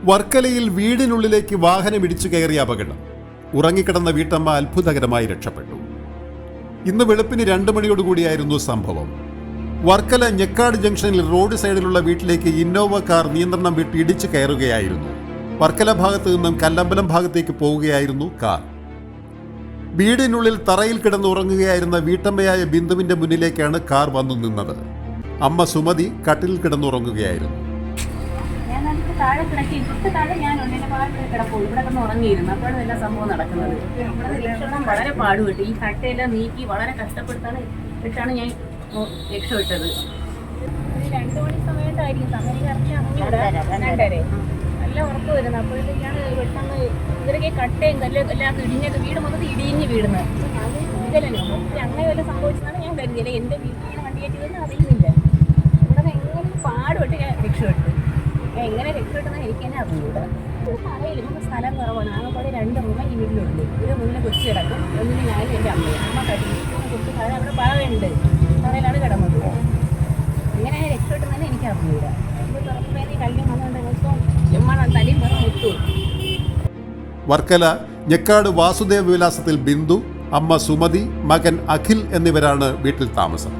വർക്കലയിൽ വീടിനുള്ളിലേക്ക് വാഹനം ഇടിച്ചു കയറിയ അപകടം. ഉറങ്ങിക്കിടന്ന വീട്ടമ്മ അത്ഭുതകരമായി രക്ഷപ്പെട്ടു. ഇന്ന് വെളുപ്പിന് 2 മണിയോടുകൂടിയായിരുന്നു സംഭവം. വർക്കല ഞെക്കാട് ജംഗ്ഷനിൽ റോഡ് സൈഡിലുള്ള വീട്ടിലേക്ക് ഇന്നോവ കാർ നിയന്ത്രണം വിട്ട് ഇടിച്ചു കയറുകയായിരുന്നു. വർക്കല ഭാഗത്തു നിന്നും കല്ലമ്പലം ഭാഗത്തേക്ക് പോവുകയായിരുന്നു കാർ. വീടിനുള്ളിൽ തറയിൽ കിടന്നുറങ്ങുകയായിരുന്ന വീട്ടമ്മയായ ബിന്ദുവിന്റെ മുന്നിലേക്കാണ് കാർ വന്നു നിന്നത്. അമ്മ സുമതി കട്ടിലിൽ കിടന്നുറങ്ങുകയായിരുന്നു. താഴെ കിടക്കി താഴെ ഞാൻ കിടപ്പുള്ളൂ. ഇവിടെ കിടന്ന് ഉറങ്ങിയിരുന്നു. അപ്പോഴാണ് എല്ലാ സംഭവം നടക്കുന്നത്. രക്ഷണം വളരെ പാടുപെട്ടു. ഈ കട്ടയെല്ലാം നീക്കി വളരെ കഷ്ടപ്പെട്ടാണ് ഞാൻ രക്ഷപ്പെട്ടത്. 2 മണി സമയത്തായിരിക്കും. സമയം കറക്റ്റ് നല്ല ഉറപ്പ് വരുന്നത്. അപ്പോഴത്തേക്കാണ് പെട്ടെന്ന് ഇവരൊക്കെ കട്ടയും കല്ലും എല്ലാം ഇടിഞ്ഞത്. വീട് മൊത്തത്തിൽ ഇടിഞ്ഞ് വീടുന്നത്. ഇതിലല്ലോ അങ്ങനെ വല്ല സംഭവിച്ചതാണ് ഞാൻ കരുതിയില്ല. എൻ്റെ വീട്ടിലാണ് വണ്ടി കയറ്റിയതെന്ന് അറിയുന്നില്ല. ഇവിടെ എങ്ങനെ പാടുപെട്ട് ഞാൻ രക്ഷപ്പെട്ടു. എങ്ങനെ രക്ഷപ്പെട്ടെന്ന് എനിക്ക് തന്നെ അറിഞ്ഞൂടാ. പറയില്ല, നമുക്ക് സ്ഥലം കുറവാണ്. ആകെപ്പാടെ 2 റൂമ ഈ വീട്ടിലുണ്ട്. ഒരു റൂമിൽ കൊച്ചു കിടക്കും, ഒന്നിന് ഞാനും എൻ്റെ അമ്മയും. അമ്മ കടിക്കും കൊച്ചു താഴെ അവിടെ പറയുണ്ട്. പറയിലാണ് കിടന്നത്. എങ്ങനെ രക്ഷപ്പെട്ടെന്ന് എനിക്ക് അറിഞ്ഞൂടാ. തുറക്കുമ്പോൾ കല്ലും വന്നുകൊണ്ട് മൊത്തം ചെമ്മാണ് തലയും പറഞ്ഞ് മുത്തു. വർക്കല ഞെക്കാട് വാസുദേവ വിലാസത്തിൽ ബിന്ദു, അമ്മ സുമതി, മകൻ അഖിൽ എന്നിവരാണ് വീട്ടിൽ താമസം.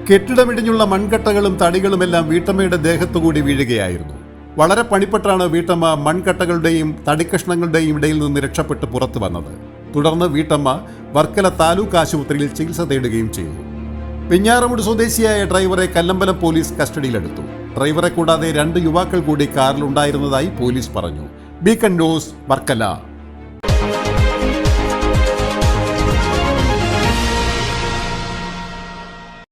കെട്ടിടമിടിഞ്ഞുള്ള മൺകട്ടകളും തടികളുമെല്ലാം വീട്ടമ്മയുടെ ദേഹത്തുകൂടി വീഴുകയായിരുന്നു. വളരെ പണിപ്പെട്ടാണ് വീട്ടമ്മ മൺകട്ടകളുടെയും തടിക്കഷ്ണങ്ങളുടെയും ഇടയിൽ നിന്ന് രക്ഷപ്പെട്ട് പുറത്തു വന്നത്. തുടർന്ന് വീട്ടമ്മ വർക്കല താലൂക്ക് ആശുപത്രിയിൽ ചികിത്സ തേടുകയും ചെയ്തു. വെഞ്ഞാറമൂട് സ്വദേശിയായ ഡ്രൈവറെ കല്ലമ്പലം പോലീസ് കസ്റ്റഡിയിലെടുത്തു. ഡ്രൈവറെ കൂടാതെ 2 യുവാക്കൾ കൂടി കാറിലുണ്ടായിരുന്നതായി പോലീസ് പറഞ്ഞു. Beacon news, Varkala.